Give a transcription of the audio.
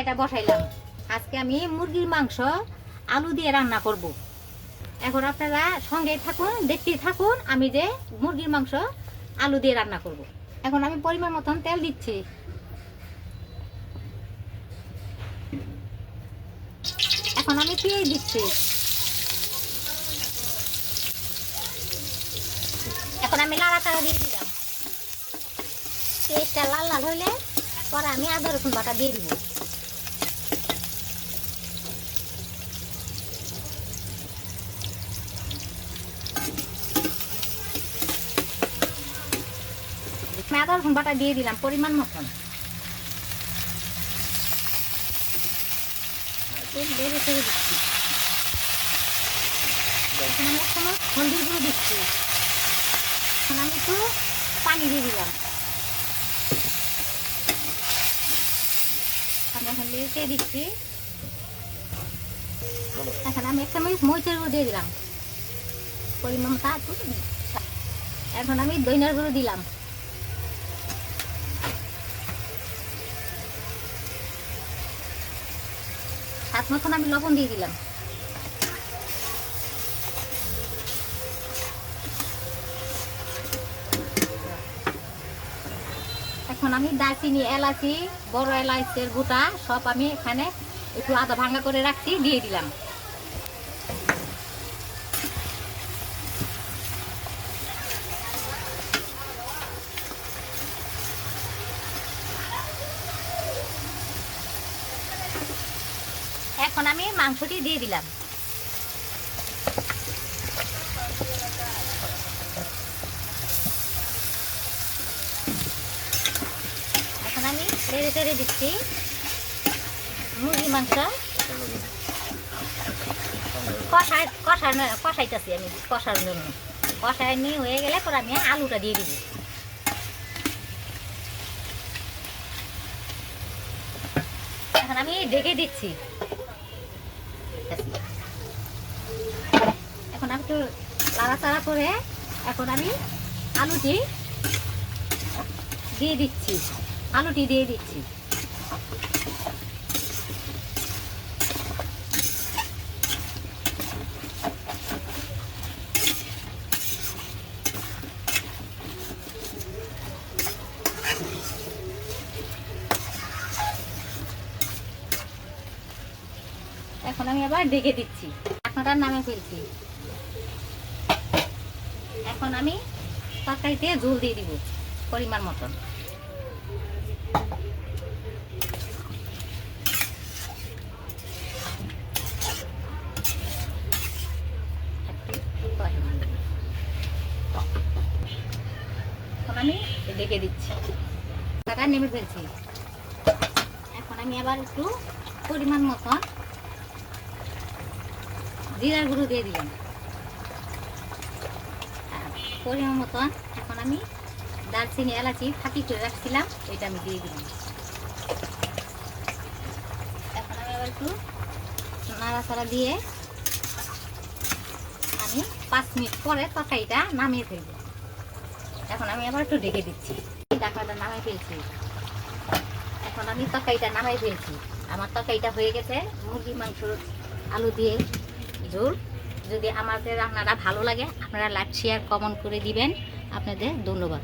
কড়াইটা বসাইলাম। আজকে আমি মুরগির মাংস আলু দিয়ে রান্না করব। এখন আপনারা সঙ্গে থাকুন, দেখতে থাকুন আমি যে মুরগির মাংস আলু দিয়ে রান্না করব। এখন আমি পরিমাণ মতন তেল দিচ্ছি। এখন আমি পেঁয়াজ দিচ্ছি। এখন আমি নাড়াচাড়া দিয়ে দিলাম। পেঁয়াজটা লাল লাল হইলে পরে আমি আদা রসুন বাটা দিয়ে দিব। আদা রসুন বাটা দিয়ে দিলাম পরিমাণ মতন। দিচ্ছি। এখন আমি কোনো হলদির গুঁড়ো দিচ্ছি। এখন আমি একটু পানি দিয়ে দিলাম। এখন লেগে দিচ্ছি। এখন আমি একটা মরিচের গুঁড়ো দিয়ে দিলাম পরিমাণ মতো। এখন আমি ধনিয়ার গুঁড়ো দিলাম। স্বাদ মতন আমি লবণ দিয়ে দিলাম। এখন আমি দারচিনি, এলাচি, বড় এলাচের গোটা সব আমি এখানে একটু আদা ভাঙা করে রাখছি দিয়ে দিলাম। এখন আমি মাংসটি দিয়ে দিলাম। এখন আমি নেড়ে চেড়ে দিচ্ছি মুরগি মাংস। কষাইতেছি আমি কষার জন্য। কষাই নিয়ে হয়ে গেলে পরে আমি আলুটা দিয়ে দিব। এখন আমি ঢেকে দিচ্ছি। এখন আমি একটু নাড়াচাড়া করে এখন আমি আলুটি দিয়ে দিচ্ছি। এখন আমি আবার ঢেকে দিচ্ছি। ঢাকনাটার নামে ফেলছি। এখন আমি তরকারিতে ঝোল দিয়ে দিব পরিমাণ মতন। এখন আমি ঢেকে দিচ্ছি। টাকা নেমে ফেলছি। এখন আমি আবার একটু পরিমাণ মতন জিরার গুঁড়ো দিয়ে দিলাম পরিমাণ মতন। এখন আমি দারচিনি, এলাচি ফাঁকি করে রাখছিলাম এটা আমি দিয়ে দিলাম। এখন আমি আবার একটু নাড়াচাড়া দিয়ে আমি 5 মিনিট পরে তরকারিটা নামিয়ে ফেলবো। এখন আমি আবার একটু ঢেকে দিচ্ছি। ঢাকনাটা নামিয়ে ফেলছি। এখন আমি তরকারিটা নামাই ফেলছি। আমার তরকারিটা হয়ে গেছে মুরগি মাংস আলু দিয়ে ঝোল। যদি আমাদের রান্নাটা ভালো লাগে আপনারা লাইক, শেয়ার, কমেন্ট করে দিবেন। আপনাদের ধন্যবাদ।